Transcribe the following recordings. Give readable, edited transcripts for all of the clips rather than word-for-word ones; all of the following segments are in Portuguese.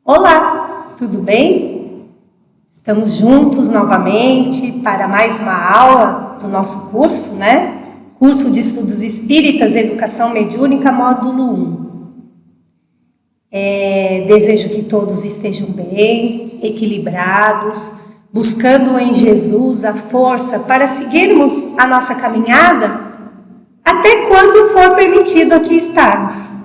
Olá, tudo bem? Estamos juntos novamente para mais uma aula do nosso curso, né? Curso de Estudos Espíritas, Educação Mediúnica, módulo 1. Desejo que todos estejam bem, equilibrados, buscando em Jesus a força para seguirmos a nossa caminhada até quando for permitido aqui estarmos.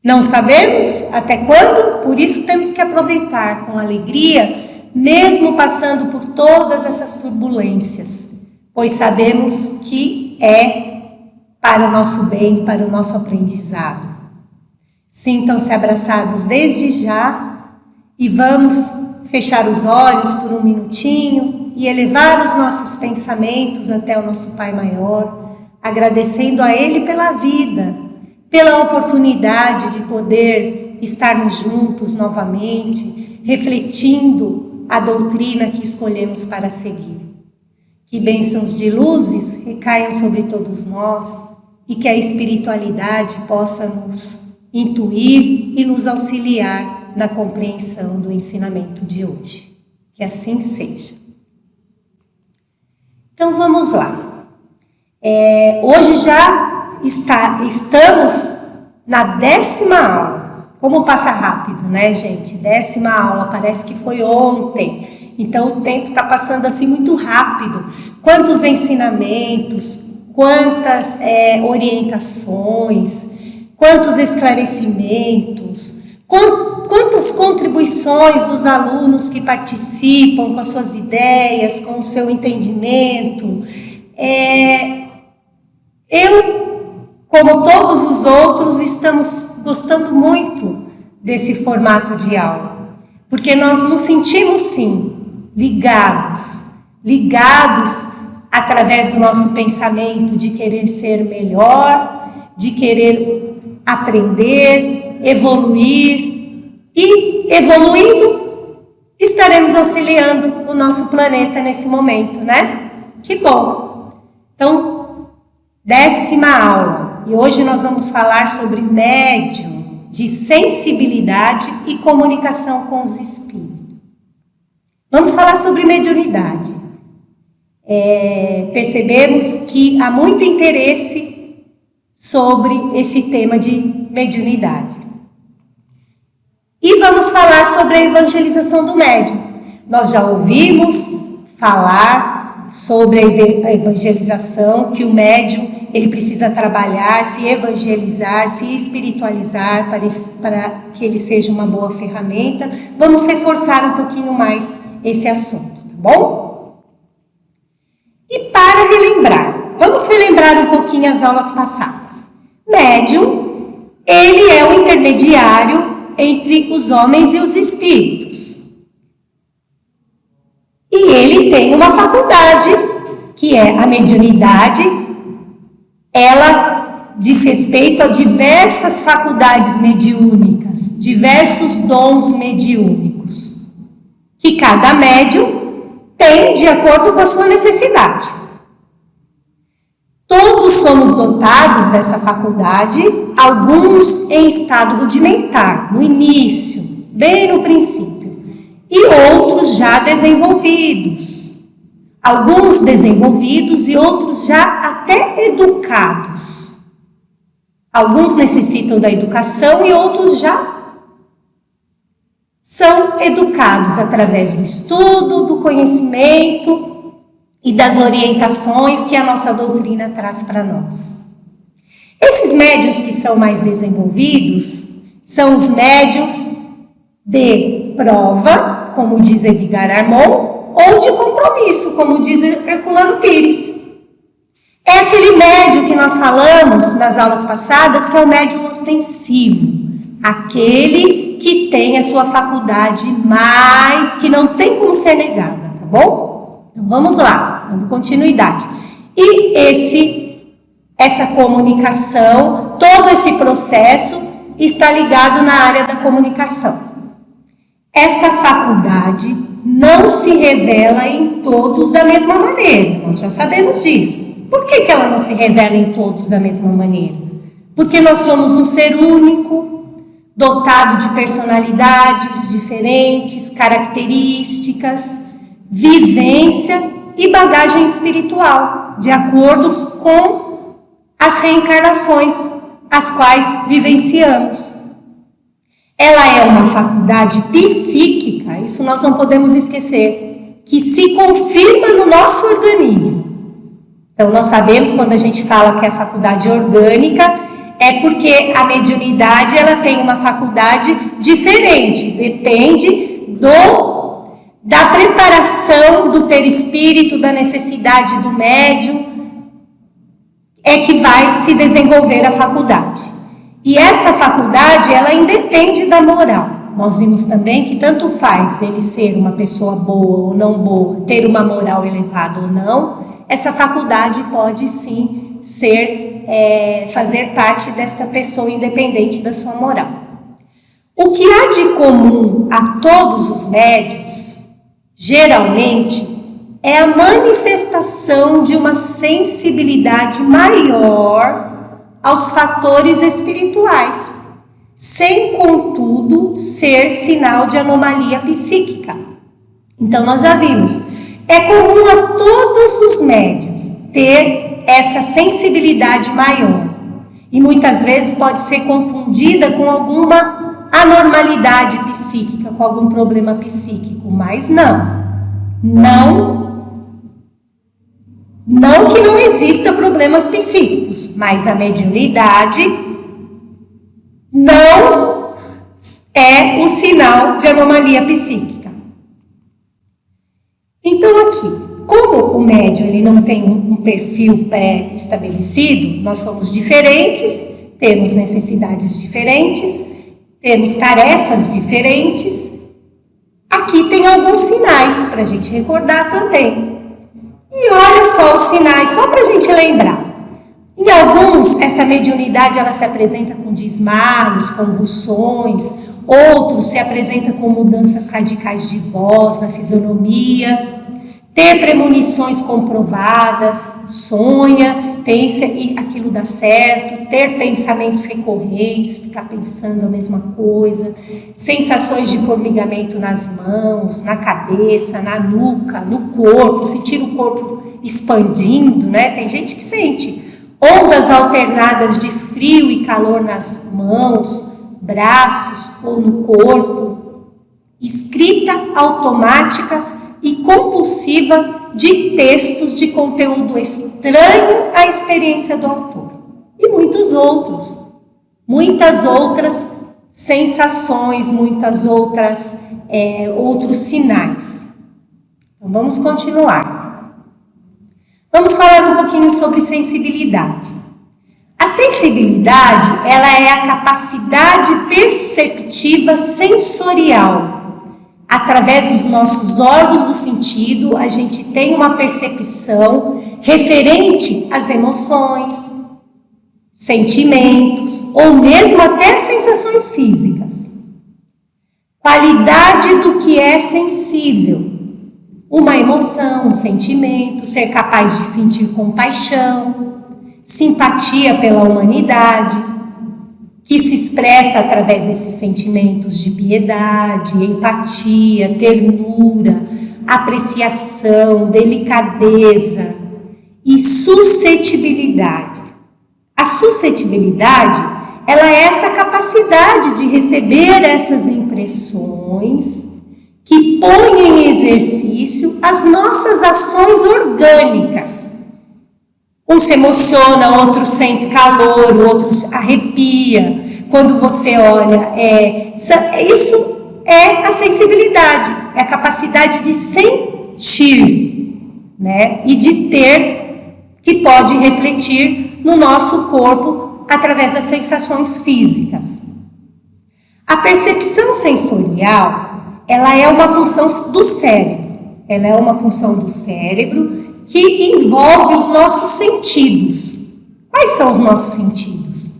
Não sabemos até quando, por isso temos que aproveitar com alegria, mesmo passando por todas essas turbulências, pois sabemos que é para o nosso bem, para o nosso aprendizado. Sintam-se abraçados desde já e vamos fechar os olhos por um minutinho e elevar os nossos pensamentos até o nosso Pai Maior, agradecendo a Ele pela vida, pela oportunidade de poder estarmos juntos novamente, refletindo a doutrina que escolhemos para seguir. Que bênçãos de luzes recaiam sobre todos nós e que a espiritualidade possa nos intuir e nos auxiliar na compreensão do ensinamento de hoje. Que assim seja. Então vamos lá. Hoje já estamos na 10ª aula. Como passa rápido, né, gente? 10ª aula, parece que foi ontem. Então o tempo está passando assim muito rápido. Quantos ensinamentos, quantas orientações, quantos esclarecimentos, quantas contribuições dos alunos que participam com as suas ideias, com o seu entendimento. Eu, como todos os outros, estamos gostando muito desse formato de aula, porque nós nos sentimos, sim, ligados através do nosso pensamento de querer ser melhor, de querer aprender, evoluir, e evoluindo, estaremos auxiliando o nosso planeta nesse momento, né? Que bom! Então, 10ª aula, e hoje nós vamos falar sobre médium de sensibilidade e comunicação com os espíritos. Vamos falar sobre mediunidade. Percebemos que há muito interesse sobre esse tema de mediunidade. E vamos falar sobre a evangelização do médium. Nós já ouvimos falar sobre a evangelização, que o médium ele precisa trabalhar, se evangelizar, se espiritualizar para que ele seja uma boa ferramenta. Vamos reforçar um pouquinho mais esse assunto, tá bom? E para relembrar, vamos relembrar um pouquinho as aulas passadas. Médium, ele é o intermediário entre os homens e os espíritos. E ele tem uma faculdade, que é a mediunidade. Ela diz respeito a diversas faculdades mediúnicas, diversos dons mediúnicos, que cada médium tem de acordo com a sua necessidade. Todos somos dotados dessa faculdade, alguns em estado rudimentar, no início, bem no princípio, e outros já desenvolvidos. Alguns desenvolvidos e outros já até educados. Alguns necessitam da educação e outros já são educados através do estudo, do conhecimento e das orientações que a nossa doutrina traz para nós. Esses médiuns que são mais desenvolvidos são os médiuns de prova, como diz Edgar Armon, ou de compromisso, como diz Herculano Pires. É aquele médium que nós falamos nas aulas passadas, que é o médium ostensivo, aquele que tem a sua faculdade, mas que não tem como ser negada, tá bom? Então vamos lá, dando continuidade. E essa comunicação, todo esse processo está ligado na área da comunicação. Essa faculdade não se revela em todos da mesma maneira, nós já sabemos disso. Por que ela não se revela em todos da mesma maneira? Porque nós somos um ser único, dotado de personalidades diferentes, características, vivência e bagagem espiritual, de acordo com as reencarnações as quais vivenciamos. Ela é uma faculdade psíquica, isso nós não podemos esquecer, que se confirma no nosso organismo. Então, nós sabemos, quando a gente fala que é a faculdade orgânica, é porque a mediunidade ela tem uma faculdade diferente, depende da preparação do perispírito, da necessidade do médium, é que vai se desenvolver a faculdade. E esta faculdade, ela independe da moral. Nós vimos também que tanto faz ele ser uma pessoa boa ou não boa, ter uma moral elevada ou não, essa faculdade pode sim fazer parte desta pessoa independente da sua moral. O que há de comum a todos os médiuns, geralmente, é a manifestação de uma sensibilidade maior aos fatores espirituais, sem, contudo, ser sinal de anomalia psíquica. Então, nós já vimos, é comum a todos os médiuns ter essa sensibilidade maior, e muitas vezes pode ser confundida com alguma anormalidade psíquica, com algum problema psíquico, mas não que não exista problemas psíquicos, mas a mediunidade não é um sinal de anomalia psíquica. Então aqui, como o médium ele não tem um perfil pré-estabelecido, nós somos diferentes, temos necessidades diferentes, temos tarefas diferentes. Aqui tem alguns sinais para a gente recordar também. E olha só os sinais, só para a gente lembrar. Em alguns, essa mediunidade ela se apresenta com desmaios, convulsões. Outros se apresenta com mudanças radicais de voz na fisionomia. Ter premonições comprovadas, sonha, pensa e aquilo dá certo, ter pensamentos recorrentes, ficar pensando a mesma coisa, sensações de formigamento nas mãos, na cabeça, na nuca, no corpo, sentir o corpo expandindo, né? Tem gente que sente ondas alternadas de frio e calor nas mãos, braços ou no corpo, escrita automática e compulsiva de textos de conteúdo estranho à experiência do autor. E muitas outras sensações, outros sinais. Então vamos continuar. Vamos falar um pouquinho sobre sensibilidade. A sensibilidade, ela é a capacidade perceptiva sensorial. Através dos nossos órgãos do sentido, a gente tem uma percepção referente às emoções, sentimentos ou mesmo até sensações físicas. Qualidade do que é sensível. Uma emoção, um sentimento, ser capaz de sentir compaixão, simpatia pela humanidade, que se expressa através desses sentimentos de piedade, empatia, ternura, apreciação, delicadeza e suscetibilidade. A suscetibilidade, ela é essa capacidade de receber essas impressões que põem em exercício as nossas ações orgânicas. Um se emociona, outro sente calor, outro arrepia. Quando você olha, isso é a sensibilidade, é a capacidade de sentir, né? E de ter, que pode refletir no nosso corpo através das sensações físicas. A percepção sensorial, ela é uma função do cérebro. Ela é uma função do cérebro que envolve os nossos sentidos. Quais são os nossos sentidos?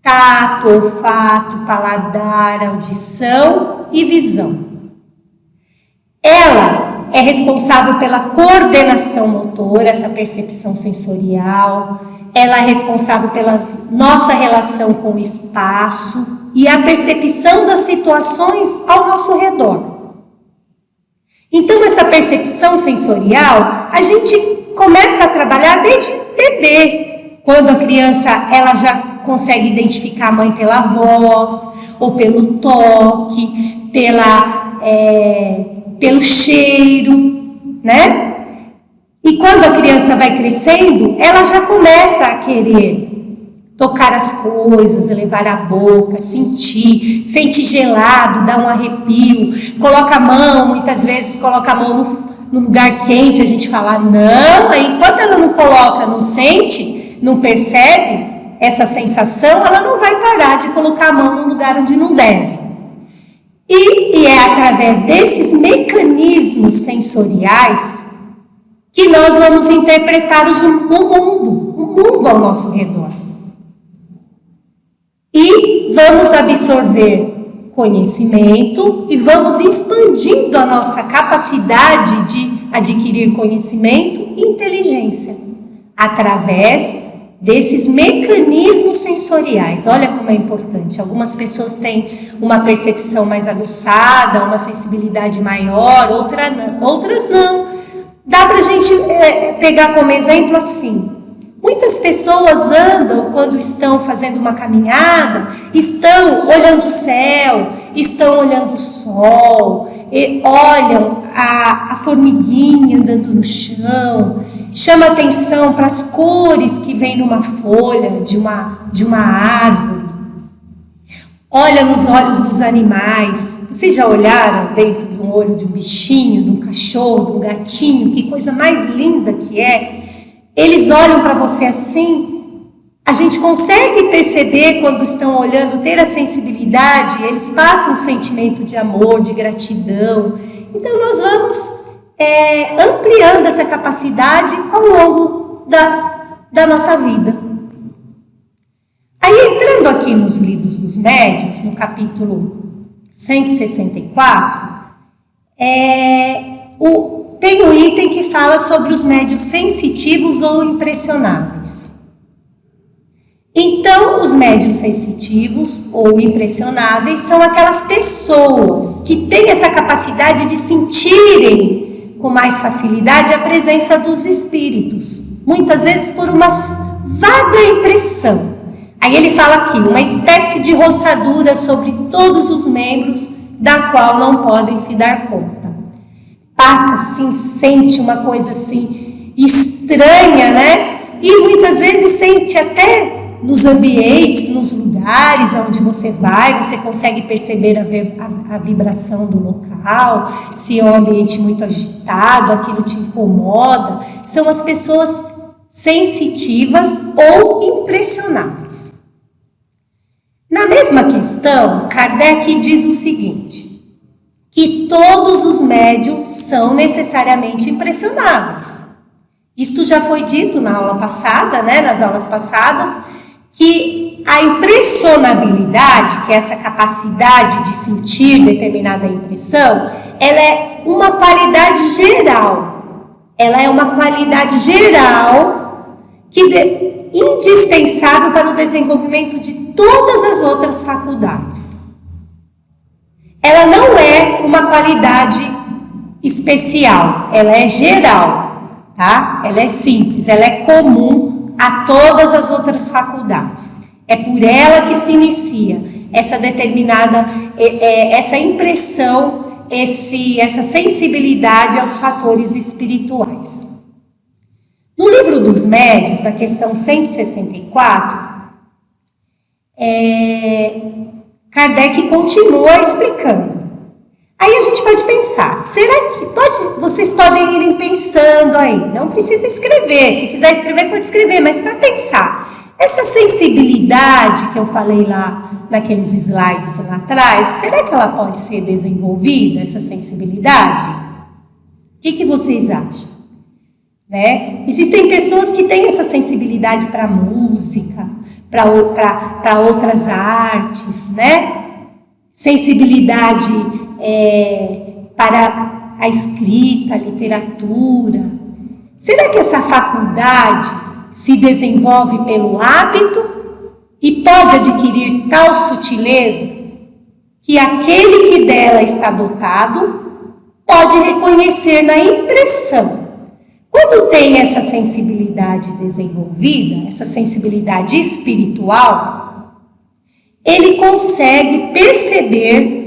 Tato, olfato, paladar, audição e visão. Ela é responsável pela coordenação motora, essa percepção sensorial. Ela é responsável pela nossa relação com o espaço. e a percepção das situações ao nosso redor. Então, essa percepção sensorial, a gente começa a trabalhar desde bebê. Quando a criança ela já consegue identificar a mãe pela voz, ou pelo toque, pelo cheiro, né? E quando a criança vai crescendo, ela já começa a querer tocar as coisas, levar a boca, sentir, sente gelado, dá um arrepio, coloca a mão, muitas vezes coloca a mão no lugar quente, a gente fala não, aí enquanto ela não coloca, não sente, não percebe essa sensação, ela não vai parar de colocar a mão no lugar onde não deve. E é através desses mecanismos sensoriais que nós vamos interpretar o mundo ao nosso redor. E vamos absorver conhecimento e vamos expandindo a nossa capacidade de adquirir conhecimento e inteligência através desses mecanismos sensoriais. Olha como é importante. Algumas pessoas têm uma percepção mais aguçada, uma sensibilidade maior, outras não. Dá para a gente pegar como exemplo assim. Muitas pessoas andam, quando estão fazendo uma caminhada, estão olhando o céu, estão olhando o sol, olham a formiguinha andando no chão, chama atenção para as cores que vem numa folha de uma árvore, olha nos olhos dos animais. Vocês já olharam dentro do olho de um bichinho, de um cachorro, de um gatinho? Que coisa mais linda que é! Eles olham para você assim, a gente consegue perceber quando estão olhando, ter a sensibilidade, eles passam um sentimento de amor, de gratidão. Então nós vamos ampliando essa capacidade ao longo da nossa vida. Aí entrando aqui nos livros dos médiuns, no capítulo 164, tem um item que fala sobre os médiuns sensitivos ou impressionáveis. Então, os médiuns sensitivos ou impressionáveis são aquelas pessoas que têm essa capacidade de sentirem com mais facilidade a presença dos espíritos, muitas vezes por uma vaga impressão. Aí ele fala aqui, uma espécie de roçadura sobre todos os membros, da qual não podem se dar conta. Passa assim, sente uma coisa assim estranha, né? E muitas vezes sente até nos ambientes, nos lugares onde você vai, você consegue perceber a vibração do local, se é um ambiente muito agitado, aquilo te incomoda. São as pessoas sensitivas ou impressionáveis. Na mesma questão, Kardec diz o seguinte, que todos os médiuns são necessariamente impressionáveis. Isto já foi dito na aula passada, né, nas aulas passadas, que a impressionabilidade, que é essa capacidade de sentir determinada impressão, ela é uma qualidade geral. Ela é uma qualidade geral que é indispensável para o desenvolvimento de todas as outras faculdades. Ela não é uma qualidade especial, ela é geral, tá? Ela é simples, ela é comum a todas as outras faculdades. É por ela que se inicia essa determinada, essa impressão, essa sensibilidade aos fatores espirituais. No livro dos médiuns, na questão 164, Kardec continua explicando. Aí a gente pode pensar, será que vocês podem irem pensando aí, não precisa escrever, se quiser escrever pode escrever, mas para pensar, essa sensibilidade que eu falei lá naqueles slides lá atrás, será que ela pode ser desenvolvida, essa sensibilidade? O que vocês acham? Né? Existem pessoas que têm essa sensibilidade para música, para outras artes, né? Sensibilidade para a escrita, a literatura. Será que essa faculdade se desenvolve pelo hábito e pode adquirir tal sutileza que aquele que dela está dotado pode reconhecer na impressão. Quando tem essa sensibilidade desenvolvida, essa sensibilidade espiritual, ele consegue perceber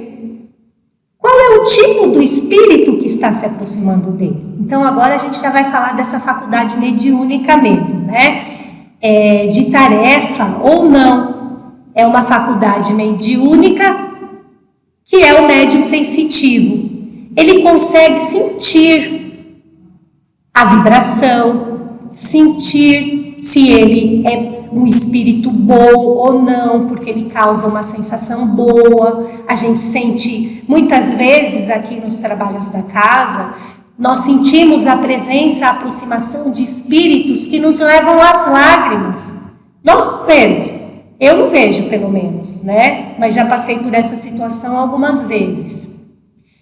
qual é o tipo do espírito que está se aproximando dele. Então agora a gente já vai falar dessa faculdade mediúnica mesmo, né? De tarefa ou não, é uma faculdade mediúnica que é o médium sensitivo. Ele consegue sentir a vibração, sentir se ele é um espírito bom ou não, porque ele causa uma sensação boa. A gente sente, muitas vezes aqui nos trabalhos da casa, nós sentimos a presença, a aproximação de espíritos que nos levam às lágrimas. Nós vemos, eu não vejo pelo menos, né? Mas já passei por essa situação algumas vezes.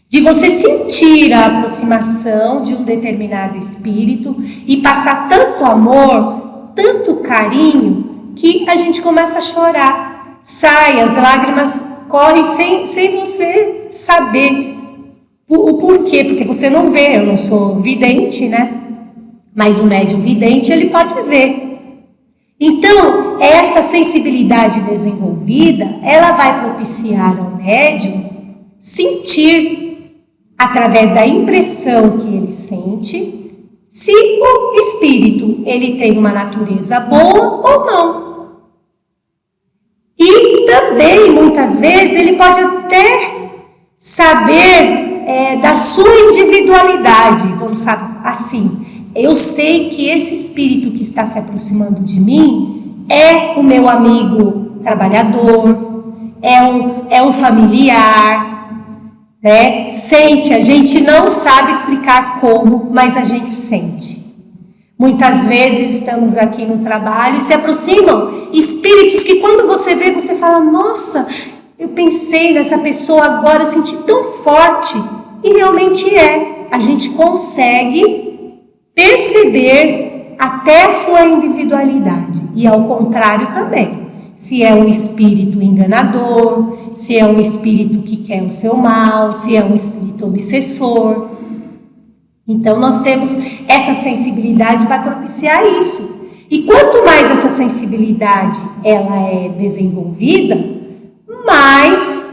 De você sentir a aproximação de um determinado espírito e passar tanto amor, tanto carinho, que a gente começa a chorar. Sai, as lágrimas correm sem você saber o porquê, porque você não vê. Eu não sou vidente, né? Mas o médium vidente, ele pode ver. Então, essa sensibilidade desenvolvida, ela vai propiciar ao médium sentir, através da impressão que ele sente, se o espírito ele tem uma natureza boa ou não. E também, muitas vezes, ele pode até saber da sua individualidade. Vamos saber assim, eu sei que esse espírito que está se aproximando de mim é o meu amigo trabalhador, é um familiar, né? Sente, a gente não sabe explicar como, mas a gente sente. Muitas vezes estamos aqui no trabalho e se aproximam espíritos que quando você vê, você fala, nossa, eu pensei nessa pessoa agora, eu senti tão forte. E realmente é. A gente consegue perceber até a sua individualidade. E ao contrário também. Se é um espírito enganador, se é um espírito que quer o seu mal, se é um espírito obsessor. Então nós temos essa sensibilidade, vai propiciar isso. E quanto mais essa sensibilidade ela é desenvolvida, mais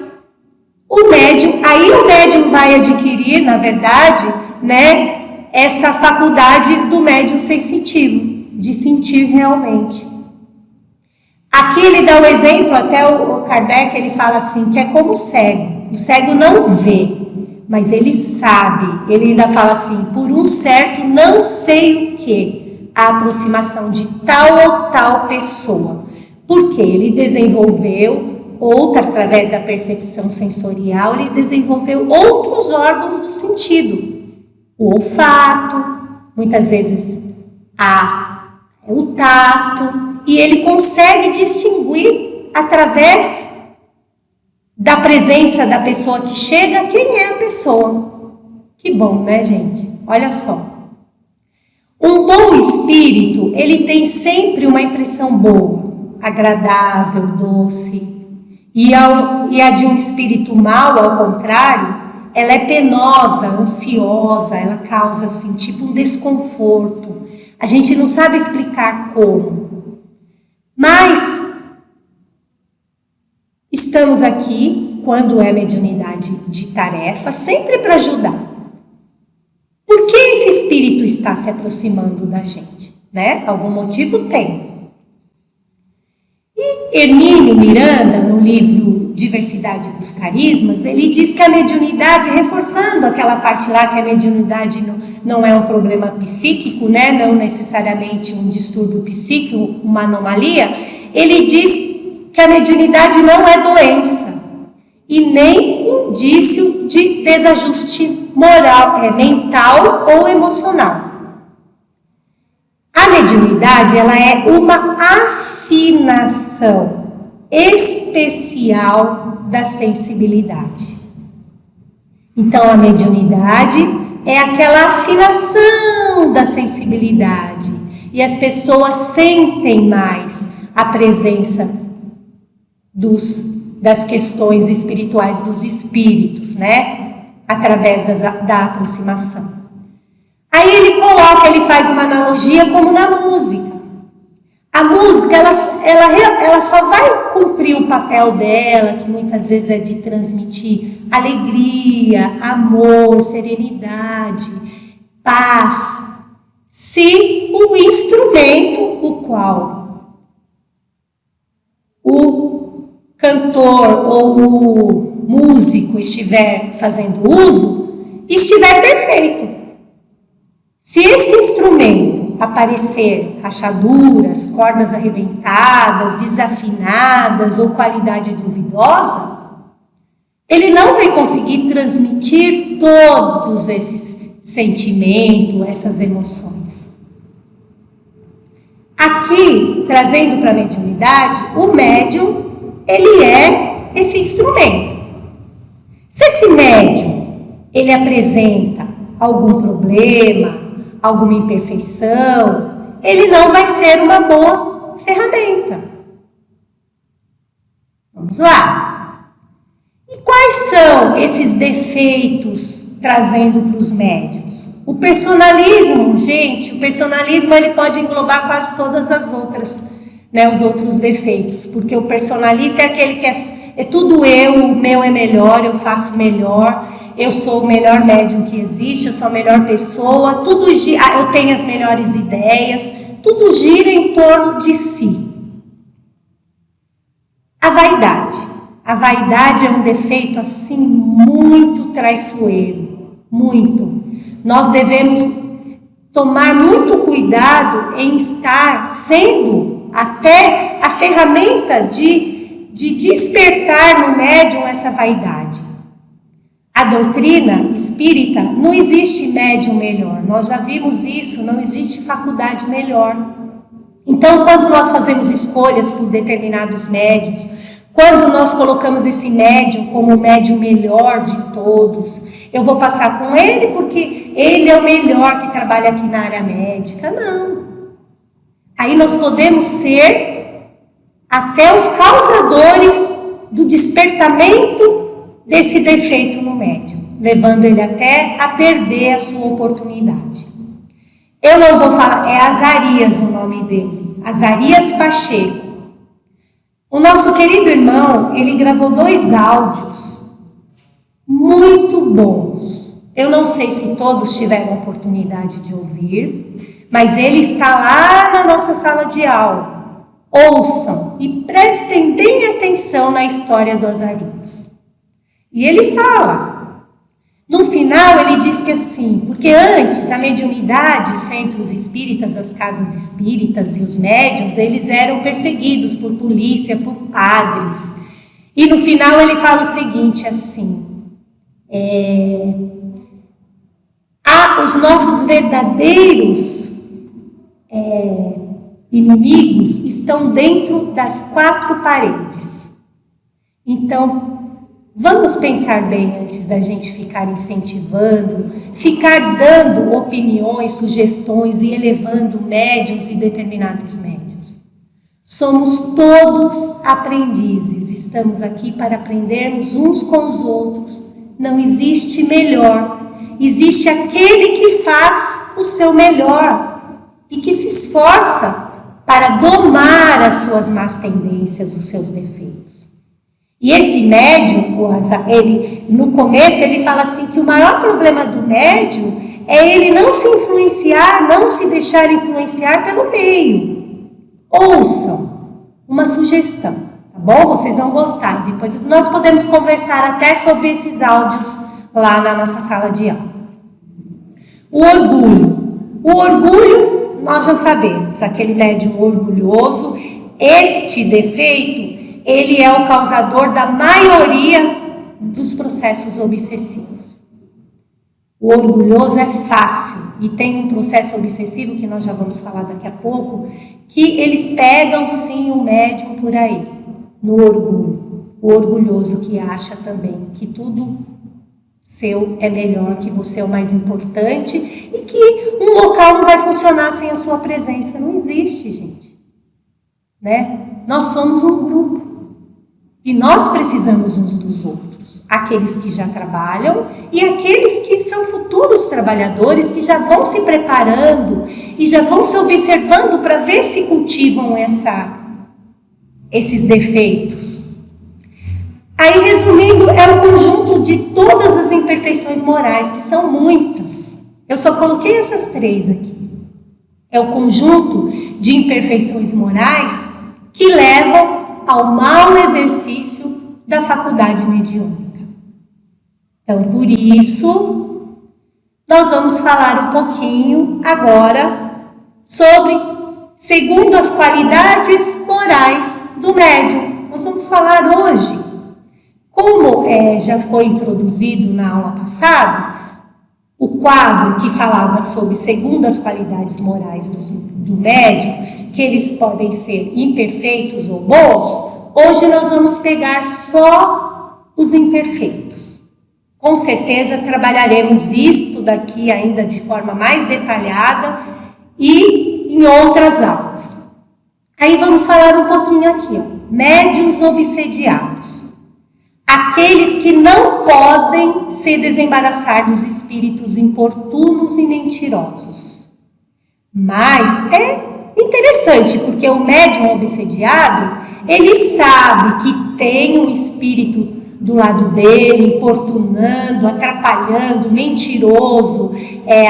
o médium vai adquirir, na verdade, né, essa faculdade do médium sensitivo, de sentir realmente. Aqui ele dá o exemplo, até o Kardec, ele fala assim, que é como o cego. O cego não vê, mas ele sabe. Ele ainda fala assim, por um certo não sei o que, a aproximação de tal ou tal pessoa. Porque ele desenvolveu através da percepção sensorial, ele desenvolveu outros órgãos do sentido. O olfato, muitas vezes o tato, e ele consegue distinguir através da presença da pessoa que chega, quem é a pessoa. Que bom, né, gente? Olha só. Um bom espírito, ele tem sempre uma impressão boa, agradável, doce. E a de um espírito mau, ao contrário, ela é penosa, ansiosa, ela causa assim, tipo um desconforto. A gente não sabe explicar como. Mas estamos aqui, quando é mediunidade de tarefa, sempre para ajudar. Por que esse espírito está se aproximando da gente? Né? Algum motivo tem. E Hermínio Miranda, no livro Diversidade dos Carismas, ele diz que a mediunidade, reforçando aquela parte lá que a mediunidade não é um problema psíquico, né? Não necessariamente um distúrbio psíquico, uma anomalia, ele diz que a mediunidade não é doença e nem indício de desajuste moral, mental ou emocional. A mediunidade, ela é uma afinação especial da sensibilidade. Então, a mediunidade é aquela afinação da sensibilidade. E as pessoas sentem mais a presença das questões espirituais dos espíritos, né? Através da aproximação. Aí ele faz uma analogia como na música. A música, ela só vai cumprir o papel dela, que muitas vezes é de transmitir alegria, amor, serenidade, paz, se o instrumento, o qual o cantor ou o músico estiver fazendo uso, estiver perfeito. Se esse instrumento aparecer rachaduras, cordas arrebentadas, desafinadas ou qualidade duvidosa, ele não vai conseguir transmitir todos esses sentimentos, essas emoções. Aqui, trazendo para a mediunidade, o médium, ele é esse instrumento. Se esse médium, ele apresenta algum problema, alguma imperfeição, ele não vai ser uma boa ferramenta. Vamos lá. E quais são esses defeitos trazendo para os médiuns? O personalismo, gente, o personalismo ele pode englobar quase todas as outras, né, os outros defeitos, porque o personalista é aquele que é tudo eu, o meu é melhor, eu faço melhor, eu sou o melhor médium que existe, eu sou a melhor pessoa, eu tenho as melhores ideias, tudo gira em torno de si. A vaidade. A vaidade é um defeito assim muito traiçoeiro, muito. Nós devemos tomar muito cuidado em estar sendo até a ferramenta de despertar no médium essa vaidade. A doutrina espírita, não existe médium melhor, nós já vimos isso, não existe faculdade melhor. Então, quando nós fazemos escolhas por determinados médiuns, quando nós colocamos esse médium como o médium melhor de todos, eu vou passar com ele porque ele é o melhor que trabalha aqui na área médica. Não. Aí nós podemos ser até os causadores do despertamento desse defeito no médium, levando ele até a perder a sua oportunidade. Eu não vou falar, é Azarias o nome dele, Azarias Pacheco. O nosso querido irmão, ele gravou 2 áudios muito bons. Eu não sei se todos tiveram oportunidade de ouvir, mas ele está lá na nossa sala de aula. Ouçam e prestem bem atenção na história do Azarias. E ele fala, no final ele diz que assim, porque antes a mediunidade, os centros espíritas, as casas espíritas e os médiuns, eles eram perseguidos por polícia, por padres. E no final ele fala o seguinte, assim, os nossos verdadeiros inimigos estão dentro das 4 paredes. Então, vamos pensar bem antes da gente ficar incentivando, ficar dando opiniões, sugestões e elevando médiuns e determinados médiuns. Somos todos aprendizes, estamos aqui para aprendermos uns com os outros. Não existe melhor, existe aquele que faz o seu melhor e que se esforça para domar as suas más tendências, os seus defeitos. E esse médium, no começo ele fala assim que o maior problema do médium é ele não se influenciar, não se deixar influenciar pelo meio. Ouçam uma sugestão, tá bom? Vocês vão gostar. Depois nós podemos conversar até sobre esses áudios lá na nossa sala de aula. O orgulho. O orgulho, nós já sabemos, aquele médium orgulhoso, este defeito, ele é o causador da maioria dos processos obsessivos. O orgulhoso é fácil e tem um processo obsessivo que nós já vamos falar daqui a pouco, que eles pegam sim o médium por aí, no orgulho. O orgulhoso que acha também que tudo seu é melhor, que você é o mais importante e que um local não vai funcionar sem a sua presença. Não existe, gente. Né? Nós somos um grupo. E nós precisamos uns dos outros, aqueles que já trabalham e aqueles que são futuros trabalhadores, que já vão se preparando e já vão se observando para ver se cultivam esses defeitos. Aí, resumindo, é o conjunto de todas as imperfeições morais, que são muitas. Eu só coloquei essas 3 aqui. É o conjunto de imperfeições morais que levam ao mau exercício da faculdade mediúnica. Então, por isso, nós vamos falar um pouquinho agora sobre segundo as qualidades morais do médium. Nós vamos falar hoje. Como já foi introduzido na aula passada, o quadro que falava sobre segundo as qualidades morais do médium, que eles podem ser imperfeitos ou bons, hoje nós vamos pegar só os imperfeitos. Com certeza trabalharemos isto daqui ainda de forma mais detalhada e em outras aulas. Aí vamos falar um pouquinho aqui, ó. Médiuns obsediados. Aqueles que não podem se desembaraçar dos espíritos importunos e mentirosos. Mas é interessante, porque o médium obsediado, ele sabe que tem um espírito do lado dele, importunando, atrapalhando, mentiroso,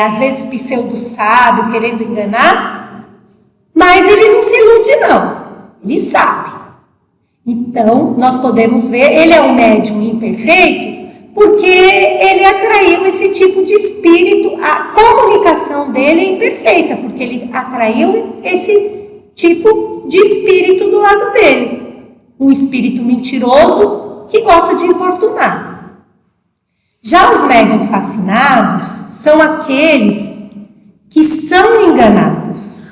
às vezes pseudo-sábio, querendo enganar, mas ele não se ilude não, ele sabe. Então, nós podemos ver, ele é um médium imperfeito, porque ele atraiu esse tipo de espírito, a comunicação dele é imperfeita, porque ele atraiu esse tipo de espírito do lado dele. Um espírito mentiroso que gosta de importunar. Já os médiuns fascinados são aqueles que são enganados.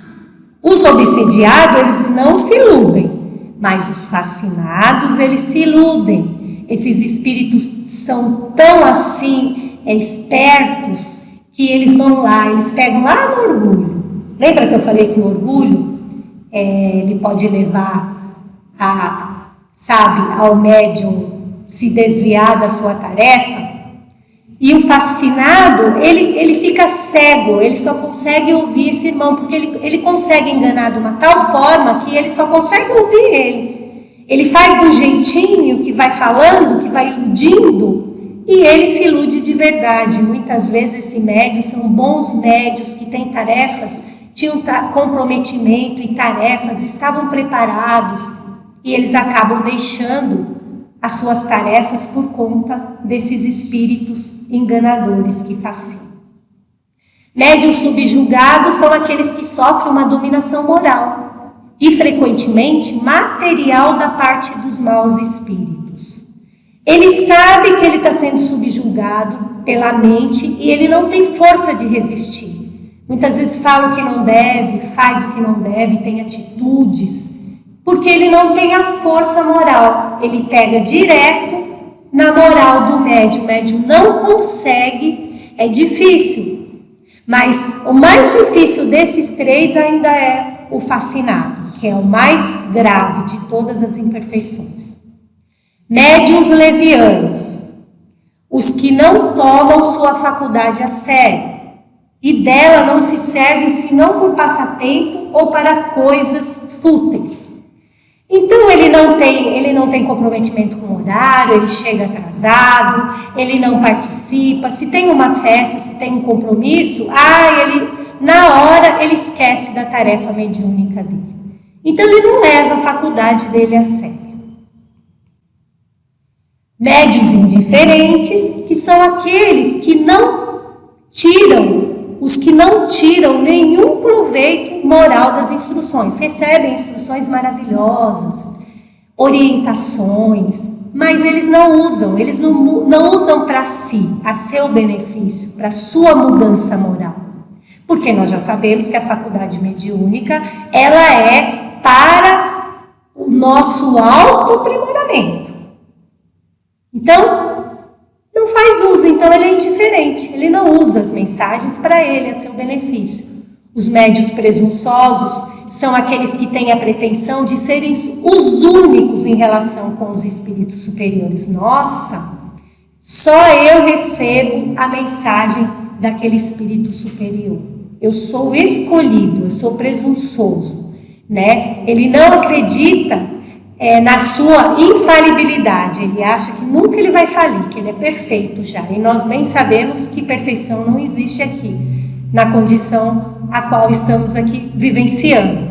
Os obsediados, eles não se iludem. Mas os fascinados, eles se iludem. Esses espíritos são tão assim, espertos, que eles vão lá, eles pegam lá no orgulho. Lembra que eu falei que o orgulho, ele pode levar ao médium se desviar da sua tarefa? E o fascinado, ele fica cego, ele só consegue ouvir esse irmão, porque ele consegue enganar de uma tal forma que ele só consegue ouvir ele. Ele faz de um jeitinho que vai falando, que vai iludindo, e ele se ilude de verdade. Muitas vezes esses médios são bons médios que têm tarefas, tinham comprometimento e tarefas, estavam preparados, e eles acabam deixando as suas tarefas por conta desses espíritos enganadores que fascinam. Médiuns subjugados são aqueles que sofrem uma dominação moral e frequentemente material da parte dos maus espíritos. Ele sabe que ele está sendo subjugado pela mente e ele não tem força de resistir. Muitas vezes fala o que não deve, faz o que não deve, tem atitudes, porque ele não tem a força moral, ele pega direto na moral do médium. O médium não consegue, é difícil, mas o mais difícil desses 3 ainda é o fascinado, que é o mais grave de todas as imperfeições. Médiuns levianos, os que não tomam sua faculdade a sério e dela não se servem senão por passatempo ou para coisas fúteis. Então ele não tem comprometimento com o horário, ele chega atrasado, ele não participa. Se tem uma festa, se tem um compromisso, na hora ele esquece da tarefa mediúnica dele. Então ele não leva a faculdade dele a sério. Médiuns indiferentes, que são aqueles que os que não tiram nenhum proveito moral das instruções. Recebem instruções maravilhosas, orientações, mas eles não usam para si, a seu benefício, para sua mudança moral. Porque nós já sabemos que a faculdade mediúnica, ela é para o nosso autoaprimoramento. Então, não faz uso, então ele é indiferente, ele não usa as mensagens para ele, a seu benefício. Os médiuns presunçosos, são aqueles que têm a pretensão de serem os únicos em relação com os espíritos superiores. Nossa, só eu recebo a mensagem daquele espírito superior. Eu sou escolhido, eu sou presunçoso, né? Ele não acredita na sua infalibilidade. Ele acha que nunca ele vai falir, que ele é perfeito já. E nós bem sabemos que perfeição não existe aqui, na condição a qual estamos aqui vivenciando.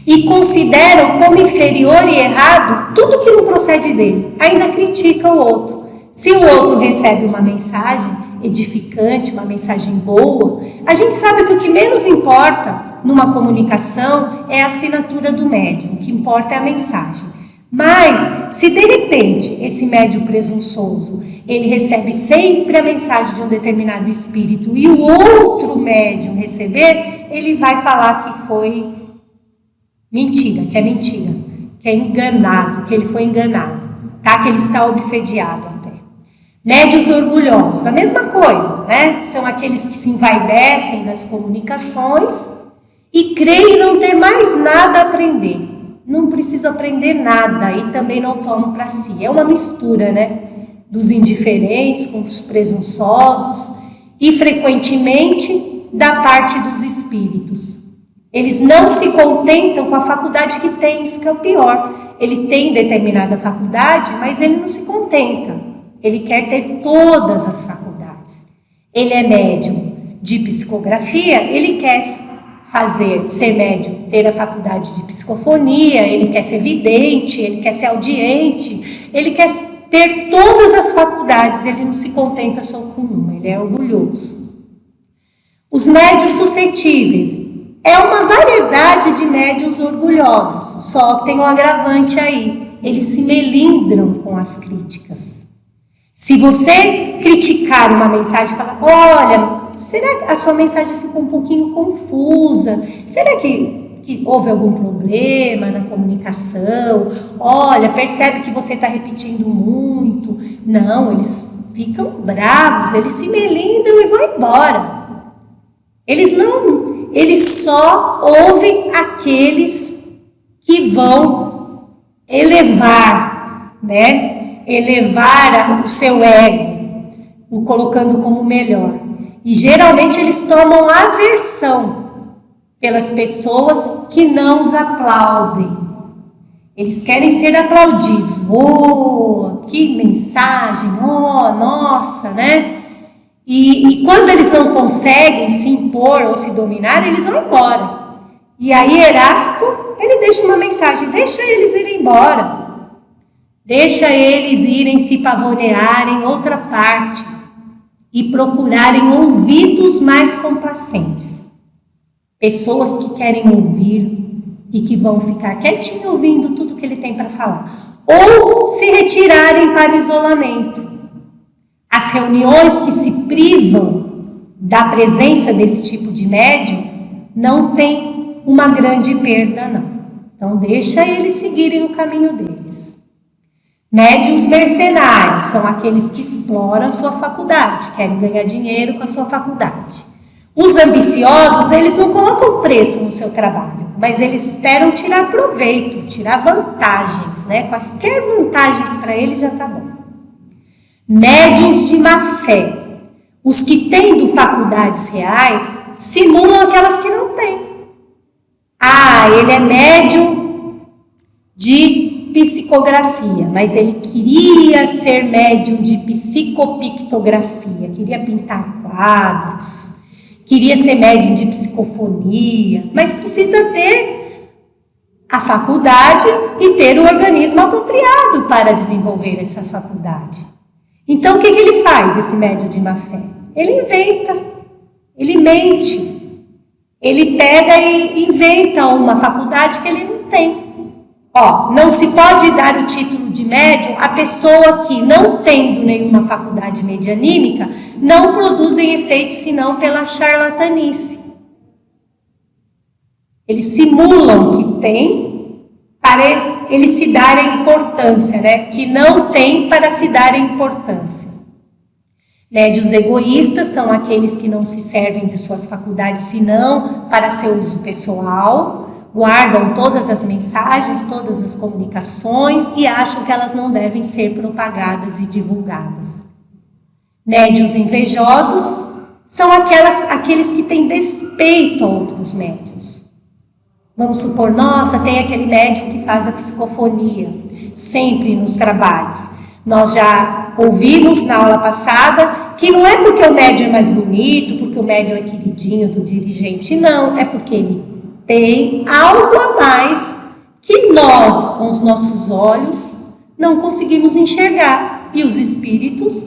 E consideram como inferior e errado tudo que não procede dele. Ainda critica o outro. Se o outro recebe uma mensagem edificante, uma mensagem boa, a gente sabe que o que menos importa numa comunicação é a assinatura do médium, o que importa é a mensagem. Mas, se de repente esse médium presunçoso, ele recebe sempre a mensagem de um determinado espírito e o outro médium receber, ele vai falar que foi mentira, que é enganado, que ele foi enganado, tá? Que ele está obsediado até. Médiuns orgulhosos, a mesma coisa, né? São aqueles que se envaidecem das comunicações e creem não ter mais nada a aprender. Não preciso aprender nada e também não tomo para si. É uma mistura, né? Dos indiferentes com os presunçosos e frequentemente da parte dos espíritos. Eles não se contentam com a faculdade que tem, isso que é o pior. Ele tem determinada faculdade, mas ele não se contenta. Ele quer ter todas as faculdades. Ele é médium de psicografia, ele quer ser médium, ter a faculdade de psicofonia, ele quer ser vidente, ele quer ser audiente, ele quer ter todas as faculdades, ele não se contenta só com uma, ele é orgulhoso. Os médiuns suscetíveis, é uma variedade de médiuns orgulhosos, só que tem um agravante aí, eles se melindram com as críticas. Se você criticar uma mensagem e falar, olha, será que a sua mensagem ficou um pouquinho confusa? Será que houve algum problema na comunicação? Olha, percebe que você está repetindo muito. Não, eles ficam bravos, eles se melindram e vão embora. Eles só ouvem aqueles que vão elevar, né? Elevar o seu ego, o colocando como melhor. E geralmente eles tomam aversão pelas pessoas que não os aplaudem. Eles querem ser aplaudidos. Oh, que mensagem, oh, nossa, né? E quando eles não conseguem se impor ou se dominar, eles vão embora. E aí Erasto, ele deixa uma mensagem, deixa eles irem embora. Deixa eles irem se pavonear em outra parte e procurarem ouvidos mais complacentes. Pessoas que querem ouvir e que vão ficar quietinho ouvindo tudo que ele tem para falar. Ou se retirarem para o isolamento. As reuniões que se privam da presença desse tipo de médium não tem uma grande perda, não. Então deixa eles seguirem o caminho deles. Médiuns mercenários são aqueles que exploram a sua faculdade, querem ganhar dinheiro com a sua faculdade. Os ambiciosos, eles não colocam preço no seu trabalho, mas eles esperam tirar proveito, tirar vantagens, né? Quaisquer vantagens para eles já está bom. Médiuns de má fé, os que tendo faculdades reais, simulam aquelas que não têm. Ah, ele é médium de psicografia, mas ele queria ser médium de psicopictografia, queria pintar quadros, queria ser médium de psicofonia, mas precisa ter a faculdade e ter o organismo apropriado para desenvolver essa faculdade. Então o que ele faz, esse médium de má fé? Ele inventa, ele mente, ele pega e inventa uma faculdade que ele não tem. Não se pode dar o título de médium a pessoa que, não tendo nenhuma faculdade medianímica, não produzem efeitos senão pela charlatanice. Eles simulam que tem para eles se darem importância, né? Que não tem para se darem importância. Médiuns egoístas são aqueles que não se servem de suas faculdades senão para seu uso pessoal. guardam todas as mensagens, todas as comunicações e acham que elas não devem ser propagadas e divulgadas. Médiuns invejosos são aqueles que têm despeito a outros médiuns. Vamos supor, nossa, tem aquele médium que faz a psicofonia, sempre nos trabalhos. Nós já ouvimos na aula passada que não é porque o médium é mais bonito, porque o médium é queridinho do dirigente, não, é porque ele tem algo a mais que nós, com os nossos olhos, não conseguimos enxergar. E os espíritos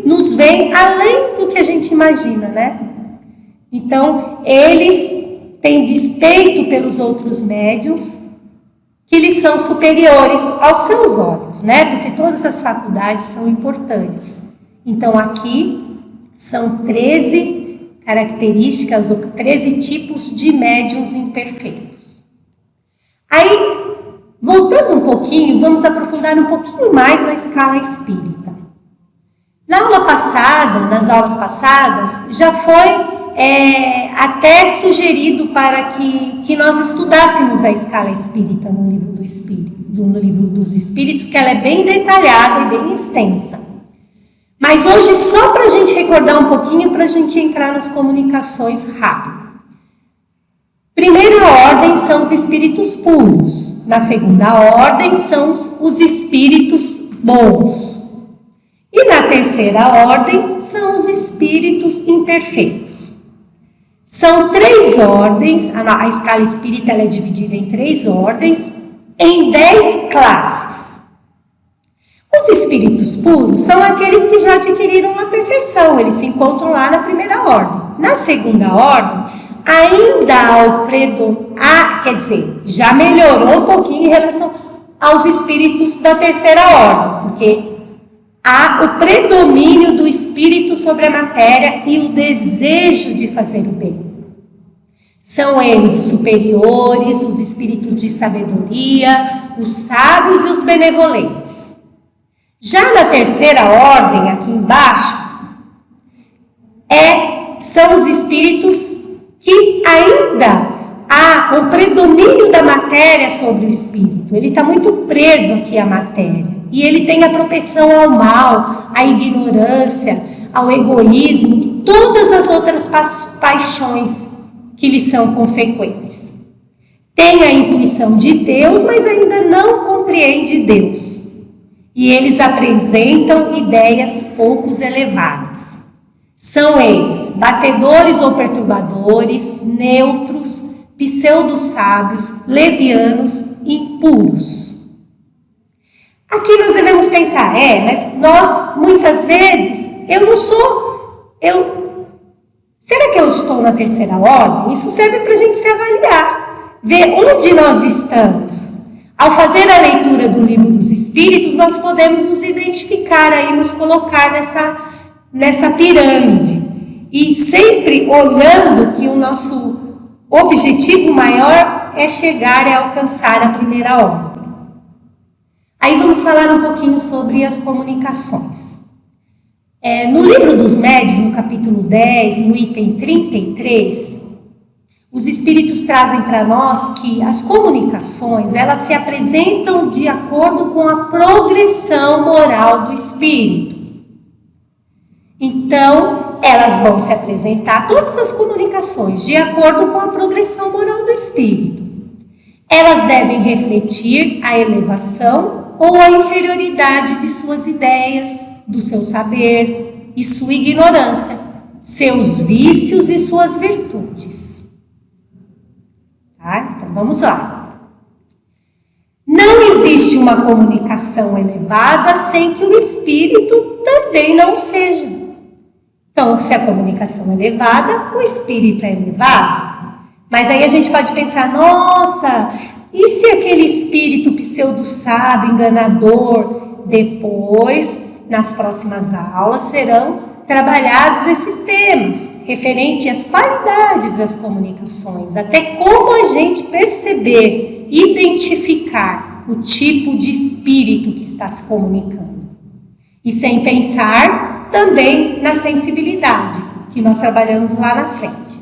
nos veem além do que a gente imagina, né? Então, eles têm despeito pelos outros médiuns, que lhes são superiores aos seus olhos, né? Porque todas as faculdades são importantes. Então, aqui são 13 características, ou 13 tipos de médiuns imperfeitos. Aí, voltando um pouquinho, vamos aprofundar um pouquinho mais na escala espírita. Na aula passada, nas aulas passadas, já foi até sugerido para que nós estudássemos a escala espírita no livro dos Espíritos, que ela é bem detalhada e bem extensa. Mas hoje, só para a gente recordar um pouquinho, para a gente entrar nas comunicações rápido. Primeira ordem são os espíritos puros. Na segunda ordem são os espíritos bons. E na terceira ordem são os espíritos imperfeitos. São 3 ordens, a escala espírita ela é dividida em 3 ordens, em 10 classes. Os espíritos puros são aqueles que já adquiriram a perfeição, eles se encontram lá na primeira ordem. Na segunda ordem, ainda há já melhorou um pouquinho em relação aos espíritos da terceira ordem, porque há o predomínio do espírito sobre a matéria e o desejo de fazer o bem. São eles os superiores, os espíritos de sabedoria, os sábios e os benevolentes. Já na terceira ordem, aqui embaixo, são os espíritos que ainda há um predomínio da matéria sobre o espírito. Ele está muito preso aqui à matéria. E ele tem a propensão ao mal, à ignorância, ao egoísmo e todas as outras paixões que lhe são consequentes. Tem a intuição de Deus, mas ainda não compreende Deus. E eles apresentam ideias pouco elevadas. São eles batedores ou perturbadores, neutros, pseudo-sábios, levianos, impuros. Aqui nós devemos pensar, mas nós, muitas vezes, será que eu estou na terceira ordem? Isso serve para a gente se avaliar, ver onde nós estamos. Ao fazer a leitura do livro dos Espíritos, nós podemos nos identificar aí, nos colocar nessa pirâmide. E sempre olhando que o nosso objetivo maior é chegar e alcançar a primeira ordem. Aí vamos falar um pouquinho sobre as comunicações. No livro dos Médiuns, no capítulo 10, no item 33, os Espíritos trazem para nós que as comunicações, elas se apresentam de acordo com a progressão moral do Espírito. Então, elas vão se apresentar, todas as comunicações, de acordo com a progressão moral do Espírito. Elas devem refletir a elevação ou a inferioridade de suas ideias, do seu saber e sua ignorância, seus vícios e suas virtudes. Tá? Então vamos lá. Não existe uma comunicação elevada sem que o espírito também não seja. Então, se a comunicação é elevada, o espírito é elevado. Mas aí a gente pode pensar, nossa, e se aquele espírito pseudo-sábio, enganador, depois, nas próximas aulas, serão trabalhados esses temas, referente às qualidades das comunicações, até como a gente perceber, identificar o tipo de espírito que está se comunicando. E sem pensar também na sensibilidade, que nós trabalhamos lá na frente.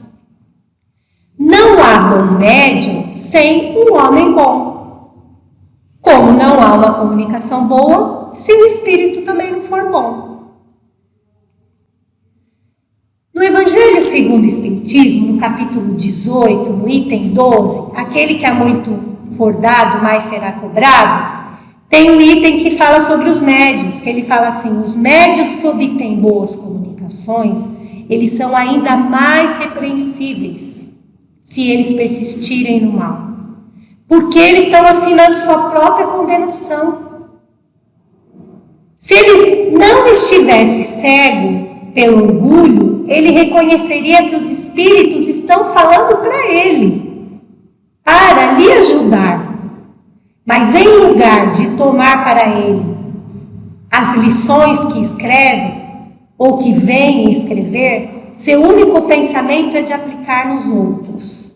Não há bom médium sem um homem bom. Como não há uma comunicação boa, se o espírito também não for bom. No Evangelho segundo o Espiritismo, no capítulo 18, no item 12, aquele que há muito for dado, mais será cobrado, tem um item que fala sobre os médios, que ele fala assim: os médios que obtêm boas comunicações, eles são ainda mais repreensíveis se eles persistirem no mal, porque eles estão assinando sua própria condenação. Se ele não estivesse cego pelo orgulho, ele reconheceria que os espíritos estão falando para ele, para lhe ajudar. Mas em lugar de tomar para ele as lições que escreve, ou que vem escrever, seu único pensamento é de aplicar nos outros.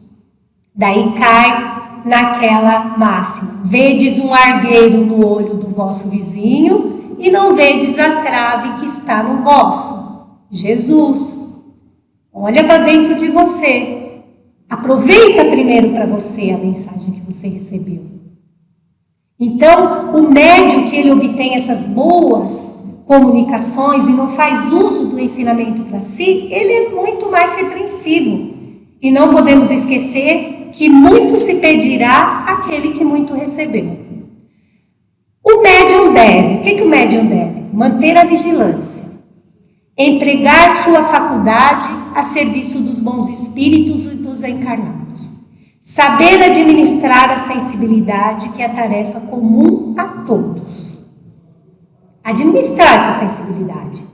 Daí cai naquela máxima: vedes um argueiro no olho do vosso vizinho e não vedes a trave que está no vosso. Jesus, olha para dentro de você. Aproveita primeiro para você a mensagem que você recebeu. Então, o médium que ele obtém essas boas comunicações e não faz uso do ensinamento para si, ele é muito mais repreensivo. E não podemos esquecer que muito se pedirá àquele que muito recebeu. O médium deve, o que o médium deve? Manter a vigilância, empregar sua faculdade a serviço dos bons espíritos e dos encarnados, saber administrar a sensibilidade, que é a tarefa comum a todos. Administrar essa sensibilidade,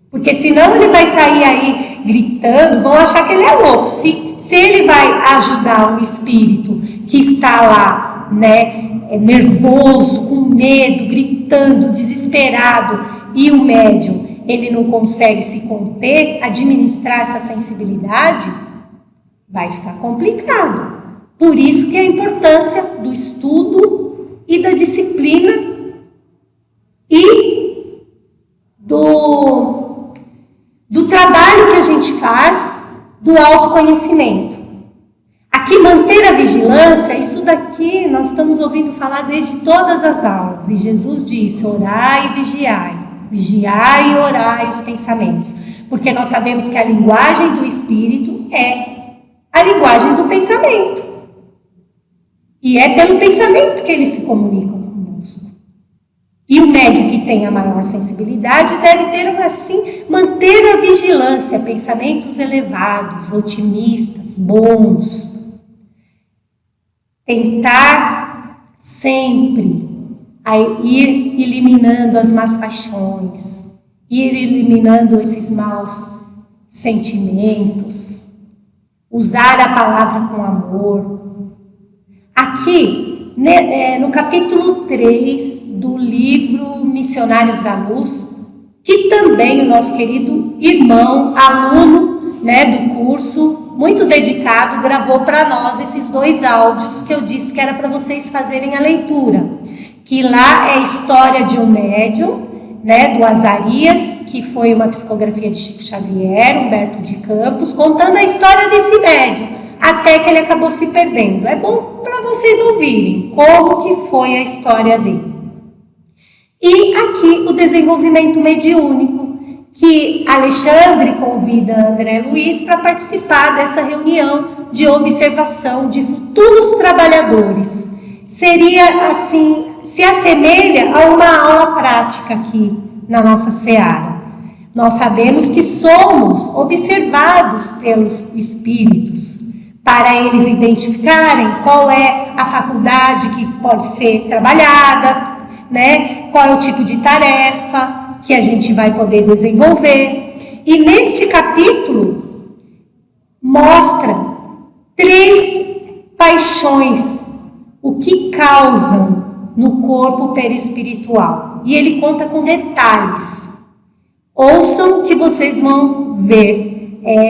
porque senão ele vai sair aí gritando, vão achar que ele é louco. Se ele vai ajudar o espírito que está lá, nervoso, com medo, gritando, desesperado, e o médium, ele não consegue se conter, administrar essa sensibilidade, vai ficar complicado. Por isso que a importância do estudo e da disciplina e do trabalho que a gente faz, do autoconhecimento. Aqui, manter a vigilância, isso daqui nós estamos ouvindo falar desde todas as aulas. E Jesus disse: orai e vigiai. Vigiai e orai os pensamentos. Porque nós sabemos que a linguagem do espírito é a linguagem do pensamento. E é pelo pensamento que eles se comunicam conosco. E o médium que tem a maior sensibilidade deve ter, assim, manter a vigilância, pensamentos elevados, otimistas, bons. Tentar sempre ir eliminando as más paixões, ir eliminando esses maus sentimentos, usar a palavra com amor. Aqui, no capítulo 3 do livro Missionários da Luz, que também o nosso querido irmão, aluno, do curso, muito dedicado, gravou para nós esses 2 áudios que eu disse que era para vocês fazerem a leitura. Que lá é a história de um médium, do Azarias, que foi uma psicografia de Chico Xavier, Humberto de Campos, contando a história desse médium, até que ele acabou se perdendo. É bom para vocês ouvirem como que foi a história dele. E aqui o desenvolvimento mediúnico, que Alexandre convida André Luiz para participar dessa reunião de observação de futuros trabalhadores. Seria assim, se assemelha a uma aula prática aqui na nossa seara. Nós sabemos que somos observados pelos espíritos, para eles identificarem qual é a faculdade que pode ser trabalhada, qual é o tipo de tarefa que a gente vai poder desenvolver. E neste capítulo mostra 3 paixões, o que causam no corpo perispiritual. E ele conta com detalhes. Ouçam que vocês vão ver.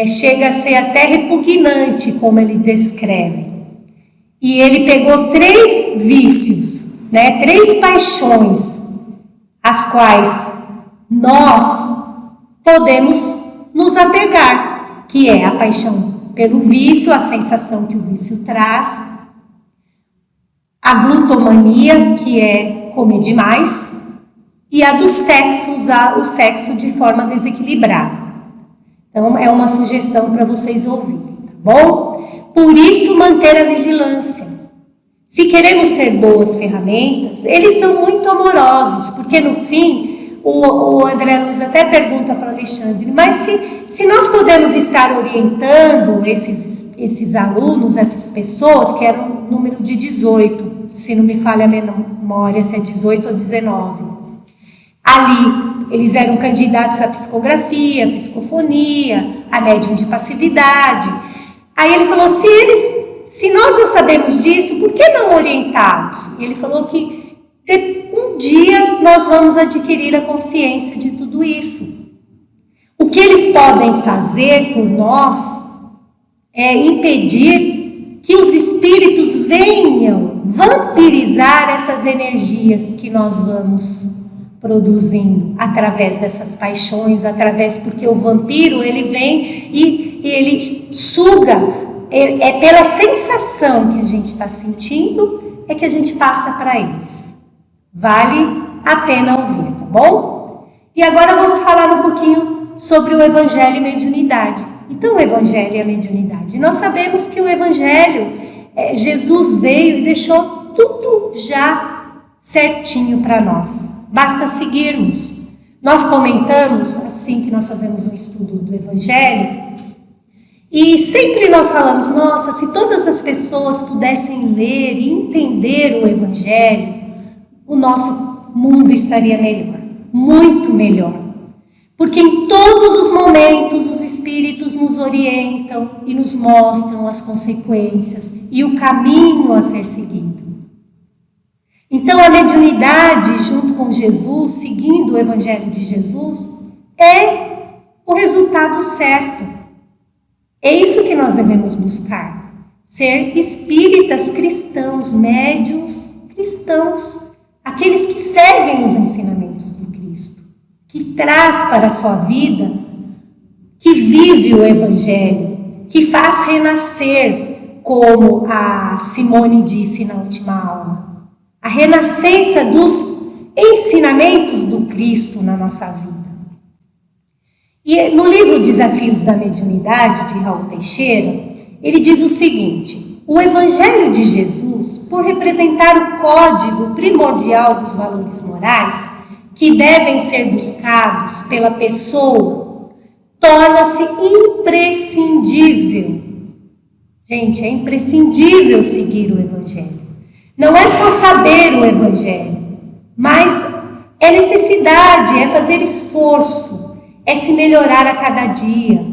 Chega a ser até repugnante como ele descreve. E ele pegou 3 vícios, 3 paixões, as quais nós podemos nos apegar, que é a paixão pelo vício, a sensação que o vício traz, a glutomania, que é comer demais, e a do sexo, usar o sexo de forma desequilibrada. Então, é uma sugestão para vocês ouvirem, tá bom? Por isso, manter a vigilância. Se queremos ser boas ferramentas, eles são muito amorosos, porque no fim, o André Luiz até pergunta para o Alexandre, mas se nós podemos estar orientando esses alunos, essas pessoas, que eram um número de 18, se não me falha a memória, se é 18 ou 19. Ali, eles eram candidatos à psicografia, psicofonia, a médium de passividade. Aí ele falou, se nós já sabemos disso, por que não orientá-los? E ele falou que um dia nós vamos adquirir a consciência de tudo isso. O que eles podem fazer por nós é impedir que os espíritos venham vampirizar essas energias que nós vamos produzindo através dessas paixões, porque o vampiro, ele vem e ele suga, é pela sensação que a gente está sentindo, é que a gente passa para eles. Vale a pena ouvir, tá bom? E agora vamos falar um pouquinho sobre o Evangelho e mediunidade. Então, o Evangelho e a mediunidade. Nós sabemos que o Evangelho, Jesus veio e deixou tudo já certinho para nós. Basta seguirmos. Nós comentamos, assim que nós fazemos um estudo do Evangelho, e sempre nós falamos, nossa, se todas as pessoas pudessem ler e entender o Evangelho, o nosso mundo estaria melhor, muito melhor. Porque em todos os momentos os Espíritos nos orientam e nos mostram as consequências e o caminho a ser seguido. Então a mediunidade junto com Jesus, seguindo o Evangelho de Jesus, é o resultado certo. É isso que nós devemos buscar. Ser espíritas cristãos, médiuns cristãos, aqueles que seguem os ensinamentos do Cristo, que traz para a sua vida, que vive o Evangelho, que faz renascer, como a Simone disse na última aula. A renascença dos ensinamentos do Cristo na nossa vida. E no livro Desafios da Mediunidade, de Raul Teixeira, ele diz o seguinte: o Evangelho de Jesus, por representar o código primordial dos valores morais, que devem ser buscados pela pessoa, torna-se imprescindível. Gente, é imprescindível seguir o Evangelho. Não é só saber o Evangelho, mas é necessidade, é fazer esforço, é se melhorar a cada dia.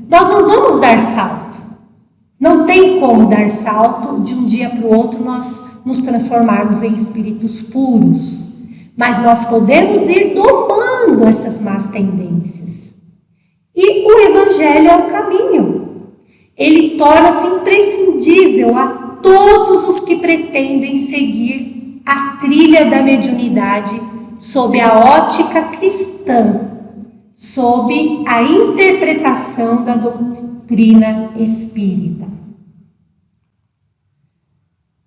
Nós não vamos dar salto. Não tem como dar salto de um dia para o outro nós nos transformarmos em espíritos puros. Mas nós podemos ir domando essas más tendências. E o Evangelho é o caminho. Ele torna-se imprescindível a todos os que pretendem seguir a trilha da mediunidade sob a ótica cristã, sob a interpretação da doutrina espírita.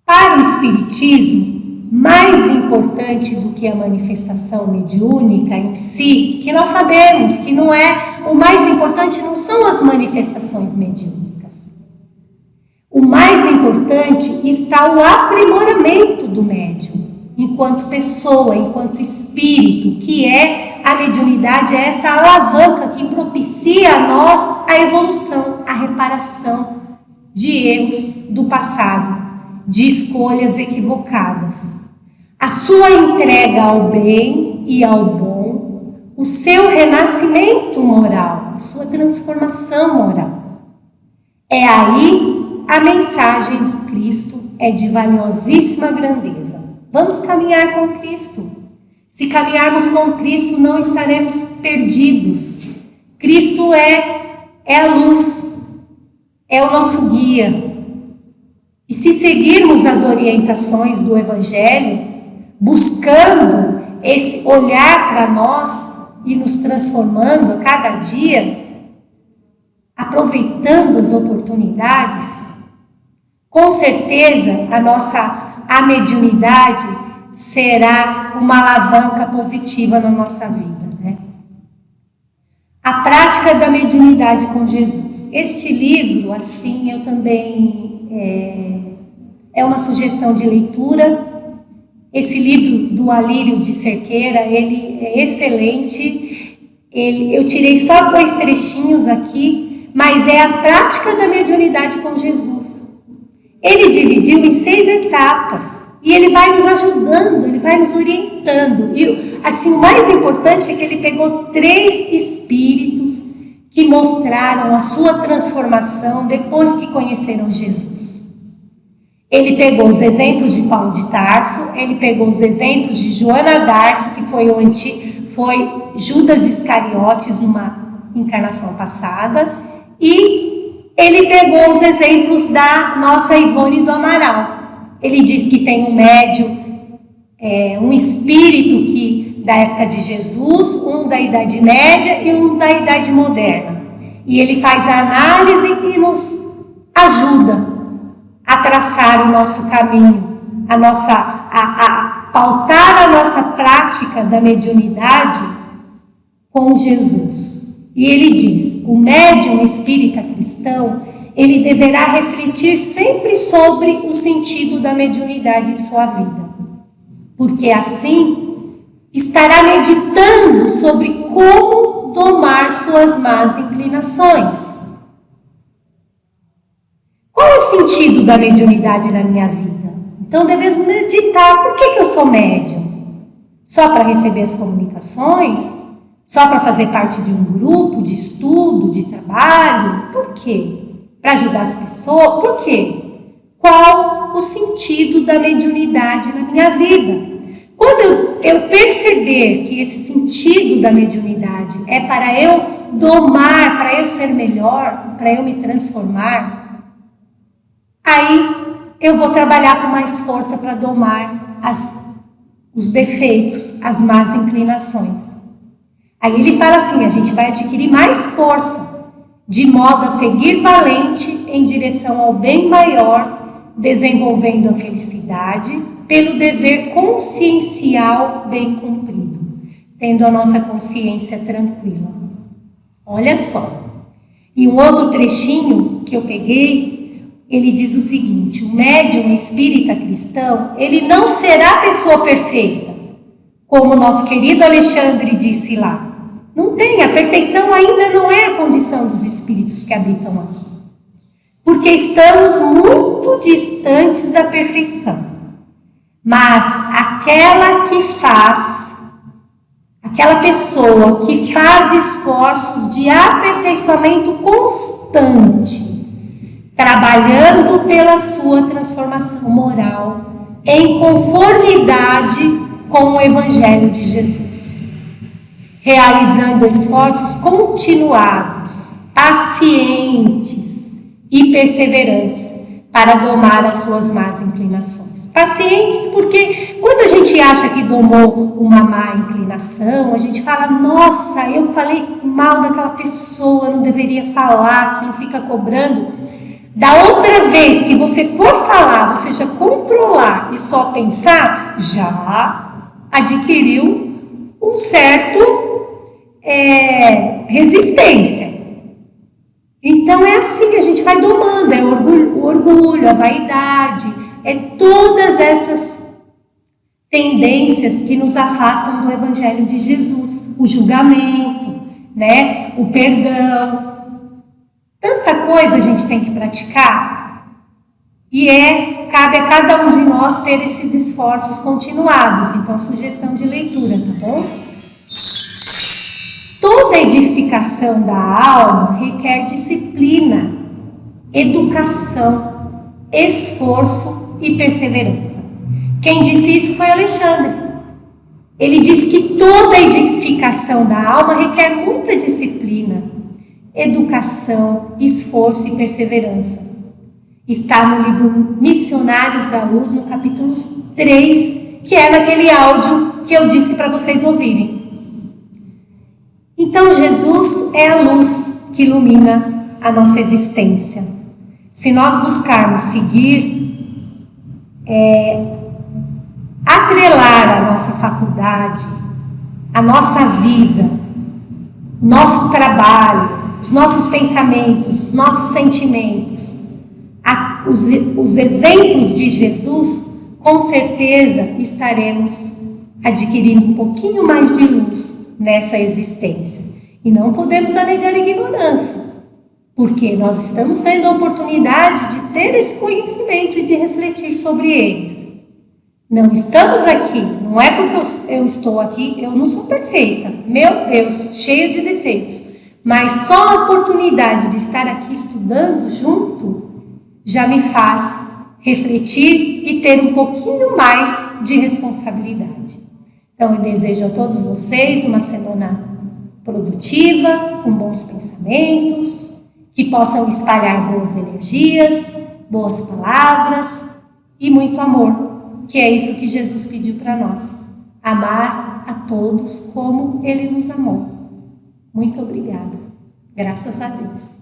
Para o Espiritismo, mais importante do que a manifestação mediúnica em si, que nós sabemos que não é, o mais importante não são as manifestações mediúnicas. O mais importante está o aprimoramento do médium, enquanto pessoa, enquanto espírito, que é a mediunidade, é essa alavanca que propicia a nós a evolução, a reparação de erros do passado, de escolhas equivocadas. A sua entrega ao bem e ao bom, o seu renascimento moral, a sua transformação moral. É aí a mensagem do Cristo é de valiosíssima grandeza. Vamos caminhar com Cristo. Se caminharmos com Cristo, não estaremos perdidos. Cristo é a luz, é o nosso guia. E se seguirmos as orientações do Evangelho, buscando esse olhar para nós e nos transformando a cada dia, aproveitando as oportunidades, com certeza a a mediunidade será uma alavanca positiva na nossa vida, né? A prática da mediunidade com Jesus. Este livro, assim, eu também é uma sugestão de leitura. Esse livro do Alírio de Cerqueira, ele é excelente. Eu tirei só 2 trechinhos aqui, mas é a prática da mediunidade com Jesus. Ele dividiu em 6 etapas e ele vai nos ajudando, ele vai nos orientando. E assim, o mais importante é que ele pegou 3 espíritos que mostraram a sua transformação depois que conheceram Jesus. Ele pegou os exemplos de Paulo de Tarso, ele pegou os exemplos de Joana d'Arc, que foi Judas Iscariotes numa encarnação passada, e ele pegou os exemplos da nossa Ivone do Amaral. Ele diz que tem um médium, um espírito da época de Jesus, um da Idade Média e um da Idade Moderna. E ele faz a análise e nos ajuda a traçar o nosso caminho, a pautar a nossa prática da mediunidade com Jesus. E ele diz, o médium espírita cristão, ele deverá refletir sempre sobre o sentido da mediunidade em sua vida, porque assim estará meditando sobre como domar suas más inclinações. Qual é o sentido da mediunidade na minha vida? Então devemos meditar. Por que eu sou médium? Só para receber as comunicações? Só para fazer parte de um grupo de estudo, de trabalho? Por quê? Para ajudar as pessoas? Por quê? Qual o sentido da mediunidade na minha vida? Quando eu perceber que esse sentido da mediunidade é para eu domar, para eu ser melhor, para eu me transformar, aí eu vou trabalhar com mais força para domar os defeitos, as más inclinações. Aí ele fala assim, a gente vai adquirir mais força, de modo a seguir valente em direção ao bem maior, desenvolvendo a felicidade pelo dever consciencial bem cumprido, tendo a nossa consciência tranquila. Olha só. E um outro trechinho que eu peguei, ele diz o seguinte, o médium espírita cristão, ele não será pessoa perfeita, como o nosso querido Alexandre disse lá. Não tem, a perfeição ainda não é a condição dos espíritos que habitam aqui. Porque estamos muito distantes da perfeição. Mas aquela pessoa que faz esforços de aperfeiçoamento constante, trabalhando pela sua transformação moral, em conformidade com o Evangelho de Jesus, realizando esforços continuados, pacientes e perseverantes para domar as suas más inclinações. Pacientes porque quando a gente acha que domou uma má inclinação, a gente fala, nossa, eu falei mal daquela pessoa, não deveria falar, que não fica cobrando. Da outra vez que você for falar, você já controlar e só pensar, já adquiriu um certo resistência. Então é assim que a gente vai domando, é o orgulho, a vaidade, é todas essas tendências que nos afastam do Evangelho de Jesus, o julgamento, né? O perdão, tanta coisa a gente tem que praticar e cabe a cada um de nós ter esses esforços continuados. Então, sugestão de leitura, tá bom? Toda edificação da alma requer disciplina, educação, esforço e perseverança. Quem disse isso foi Alexandre. Ele disse que toda edificação da alma requer muita disciplina, educação, esforço e perseverança. Está no livro Missionários da Luz, no capítulo 3, que é naquele áudio que eu disse para vocês ouvirem. Então, Jesus é a luz que ilumina a nossa existência. Se nós buscarmos seguir atrelar a nossa faculdade, a nossa vida, o nosso trabalho, os nossos pensamentos, os nossos sentimentos, os exemplos de Jesus, com certeza estaremos adquirindo um pouquinho mais de luz nessa existência. E não podemos alegar ignorância, porque nós estamos tendo a oportunidade de ter esse conhecimento e de refletir sobre eles. Não estamos aqui, não é porque eu estou aqui, eu não sou perfeita, meu Deus, cheia de defeitos, mas só a oportunidade de estar aqui estudando junto já me faz refletir e ter um pouquinho mais de responsabilidade. Então eu desejo a todos vocês uma semana produtiva, com bons pensamentos, que possam espalhar boas energias, boas palavras e muito amor, que é isso que Jesus pediu para nós, amar a todos como Ele nos amou. Muito obrigada. Graças a Deus.